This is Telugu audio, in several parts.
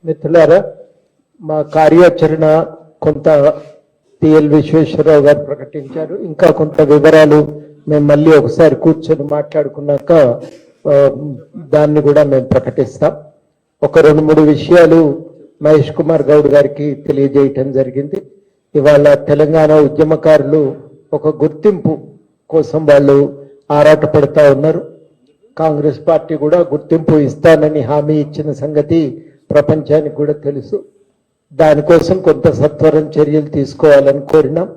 మిత్రులారా, మా కార్యాచరణ కొంత టిఎల్ విశ్వేశ్వరరావు గారు ప్రకటించారు. ఇంకా కొంత వివరాలు మేము మళ్ళీ ఒకసారి కూర్చొని మాట్లాడుకున్నాక దాన్ని కూడా మేము ప్రకటిస్తాం. ఒక 2-3 విషయాలు మహేష్ కుమార్ గౌడ్ గారికి తెలియజేయటం జరిగింది. ఇవాళ తెలంగాణ ఉద్యమకారులు ఒక గుర్తింపు కోసం వాళ్ళు ఆరాటపడతా ఉన్నారు. కాంగ్రెస్ పార్టీ కూడా గుర్తింపు ఇస్తానని హామీ ఇచ్చిన సంగతి ప్రపంచానికి కూడా తెలుసు. దానికోసం కొంత సత్వరం చర్యలు తీసుకోవాలని కోరినాం.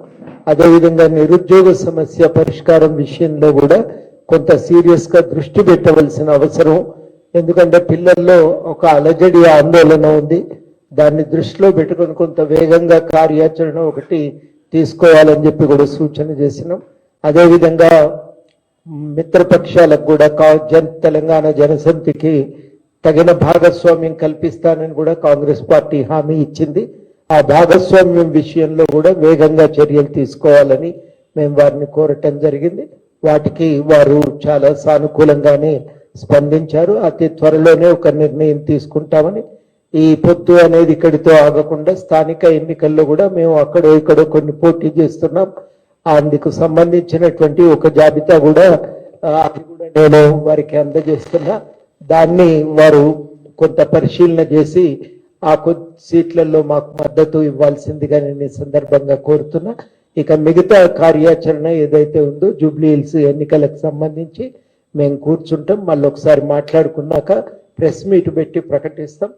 అదేవిధంగా నిరుద్యోగ సమస్య పరిష్కారం విషయంలో కూడా కొంత సీరియస్ గా దృష్టి పెట్టవలసిన అవసరం. ఎందుకంటే పిల్లల్లో ఒక అలజడి ఆందోళన ఉంది. దాన్ని దృష్టిలో పెట్టుకొని కొంత వేగంగా కార్యాచరణ ఒకటి తీసుకోవాలని చెప్పి కూడా సూచన చేసినాం. అదేవిధంగా మిత్రపక్షాలకు కూడా తెలంగాణ జనసమితికి తగిన భాగస్వామ్యం కల్పిస్తానని కూడా కాంగ్రెస్ పార్టీ హామీ ఇచ్చింది. ఆ భాగస్వామ్యం విషయంలో కూడా వేగంగా చర్యలు తీసుకోవాలని మేము వారిని కోరటం జరిగింది. వాటికి వారు చాలా సానుకూలంగానే స్పందించారు. అతి త్వరలోనే ఒక నిర్ణయం తీసుకుంటామని. ఈ పొత్తు అనేది ఇక్కడితో ఆగకుండా స్థానిక ఎన్నికల్లో కూడా మేము అక్కడో ఇక్కడో కొన్ని పోటీ చేస్తున్నాం. అందుకు సంబంధించినటువంటి ఒక జాబితా కూడా అది కూడా నేను వారికి అందజేస్తున్నా. దాన్ని వారు కొంత పరిశీలన చేసి ఆ కొద్ది సీట్లలో మాకు మద్దతు ఇవ్వాల్సిందిగా నేను ఈ సందర్భంగా కోరుతున్నా. ఇక మిగతా కార్యాచరణ ఏదైతే ఉందో జూబ్లీ హిల్స్ ఎన్నికలకు సంబంధించి మేము కూర్చుంటాం. మళ్ళీ ఒకసారి మాట్లాడుకున్నాక ప్రెస్ మీట్ పెట్టి ప్రకటిస్తాం.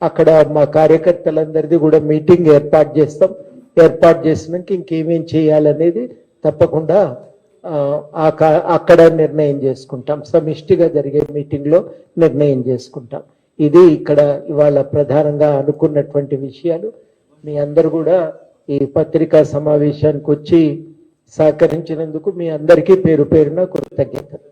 అక్కడ మా కార్యకర్తలందరిది కూడా మీటింగ్ ఏర్పాటు చేస్తాం. ఏర్పాటు చేసినాక ఇంకేమేం చేయాలనేది తప్పకుండా అక్కడ నిర్ణయం చేసుకుంటాం. సమిష్టిగా జరిగే మీటింగ్ లో నిర్ణయం చేసుకుంటాం. ఇది ఇక్కడ ఇవాళ ప్రధానంగా అనుకున్నటువంటి విషయాలు. మీ అందరు కూడా ఈ పత్రికా సమావేశానికి వచ్చి సహకరించినందుకు మీ అందరికీ పేరు పేరున కృతజ్ఞతలు.